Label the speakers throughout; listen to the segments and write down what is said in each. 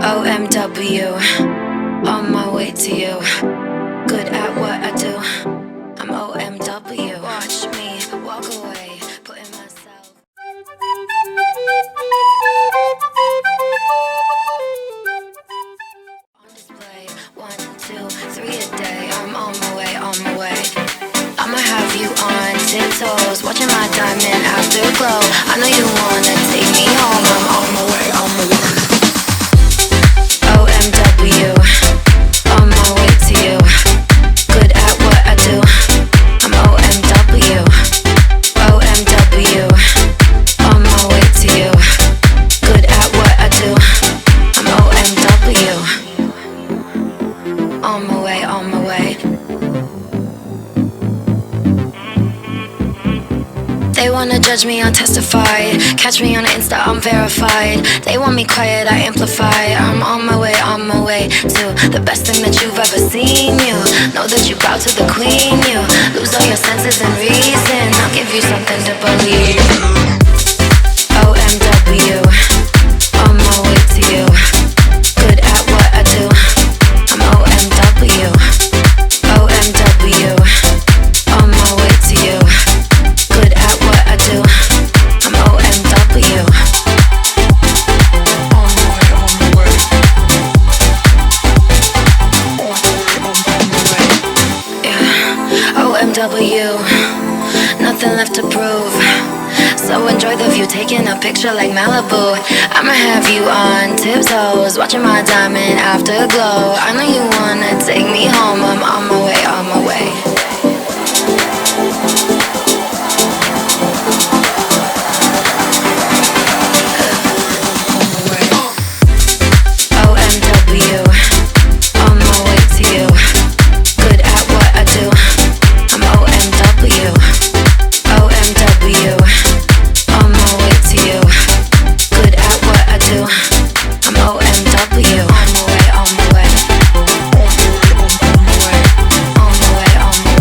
Speaker 1: OMW, on my way to you. Good at what I do. I'm OMW. Watch me walk away, putting myself on display. 1, 2, 3 a day. I'm on my way, on my way. I'ma have you on tiptoes, watching my diamond afterglow. I know you wanna take me home. I'm on my way, on my way. OMW, on my way to you. Good at what I do. I'm OMW. OMW, on my way to you. Good at what I do. I'm OMW. On my way, on my way. They wanna judge me, I'll testify. Catch me on Insta, I'm verified. They want me quiet, I amplify. I'm on my way to the best thing that you've ever seen. You know that you bow to the queen. You lose all your senses and reason. I'll give you something to believe. OMW, on my way to you. Good at what I do. I'm OMW. OMW, on my way to you. Good at what I do. I'm OMW. On my way, on my way. Yeah, OMW. Nothing left to prove. So enjoy the view, taking a picture like Malibu. I'ma have you on tiptoes, watching my diamond afterglow. I know you wanna take me home. I'm on my way, on my way. On my way, on my way.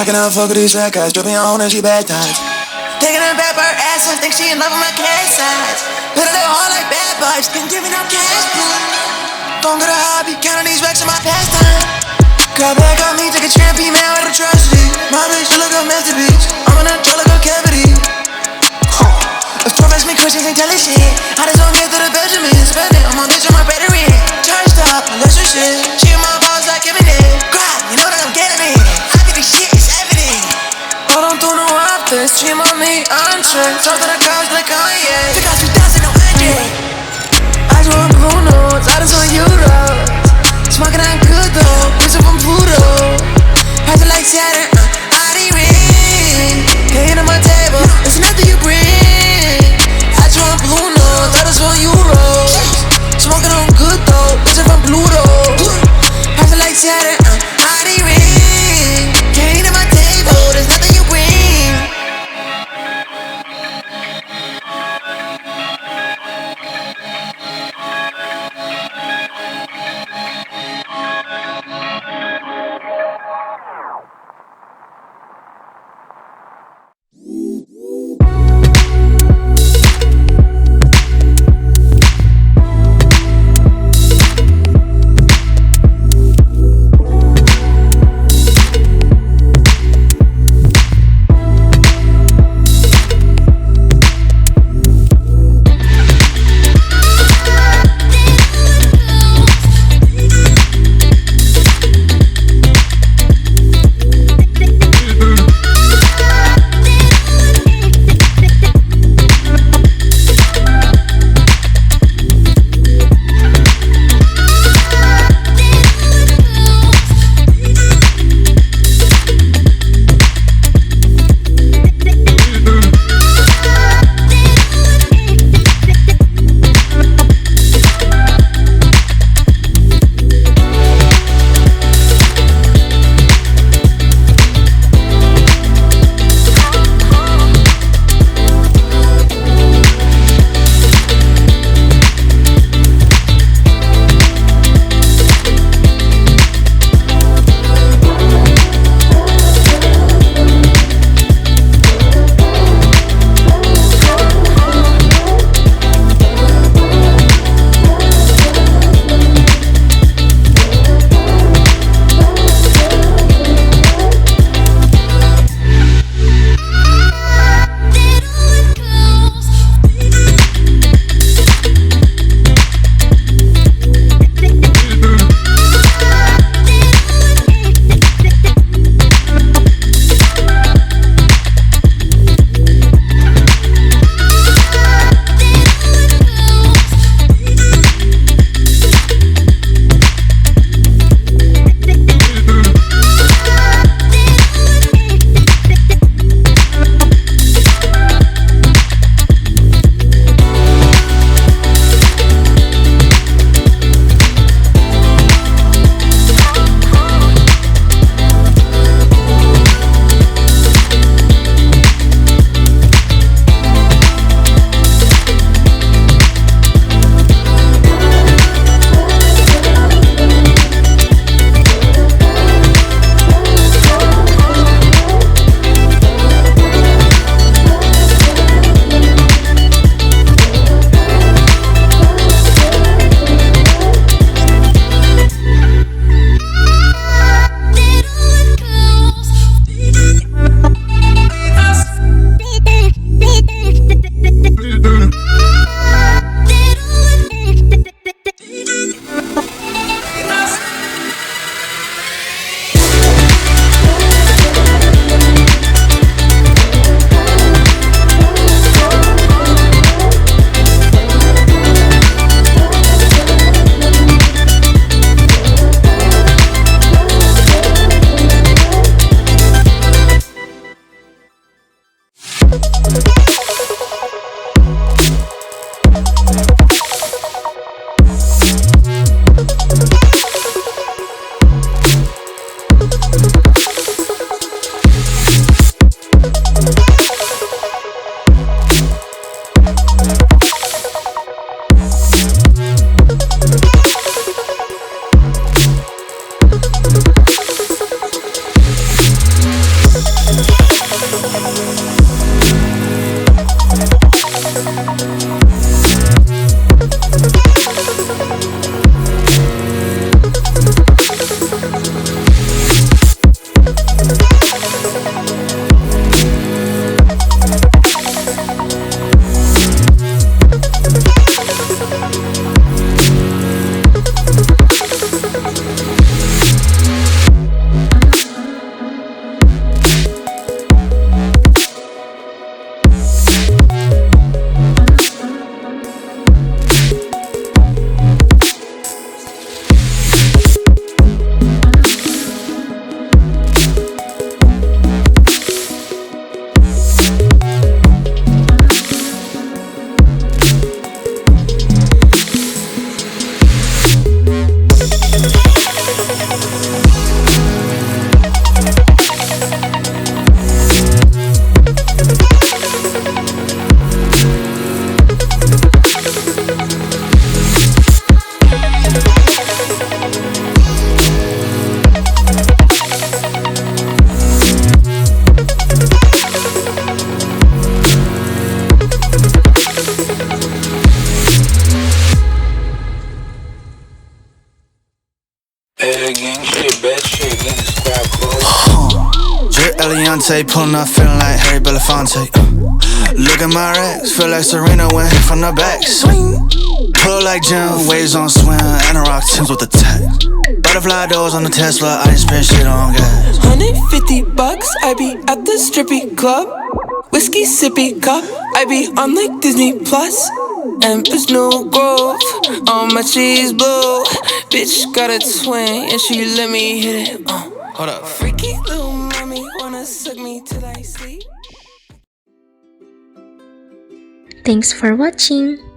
Speaker 2: cannot fuck with these fat guys, dripping on and she baptized. Taking her back by her ass, I think she in love with my cash size. Put it hard like bad vibes, can't give me no cash, don't get a hobby, counting these racks in my pastime. Got back on me, take a champion man with atrocity. My bitch, she look a masterpiece. I'm an angelical cavity. If trophies me Christians ain't telling shit. I just don't get through the Benjamin. Spending on my bitch and my battery. Charged up, let's do shit. She in my balls like Eminem. Grab, you know that I'm getting it. I think this shit is evident. I don't do no offense. Dream on me, I'm tricked. Talk to the girls like Kanye. Took out 3,000 no Andre. I just want blue notes. I just want euros. Smoking on good though. Bitch from Pluto. Has it like Saturn. I didn't ring. Can't hit on my table. It's nothing you bring. I just want blue notes. I just want euros. Smoking on good though. Bitch from Pluto. Has it like Saturn. I didn't ring. Can't hit on my table. There's nothing you bring.
Speaker 3: Bad gang shit, bad shit, gang squad clothes.
Speaker 4: Drip Eliante, pulling up, feeling like Harry Belafonte. Look at my racks, feel like Serena went hit from the back. Swing, pull like Jim, waves on swim, and a rock Timbs with the tag. Butterfly doors on the Tesla, I ain't spend shit on gas.
Speaker 5: $150, I be at the strippy club. Whiskey sippy cup, I be on like Disney Plus. Empress New Grove, all my cheese blue. Bitch got a twin and she let me hit it.
Speaker 4: Hold up.
Speaker 5: Freaky little mommy wanna suck me till I sleep.
Speaker 6: Thanks for watching.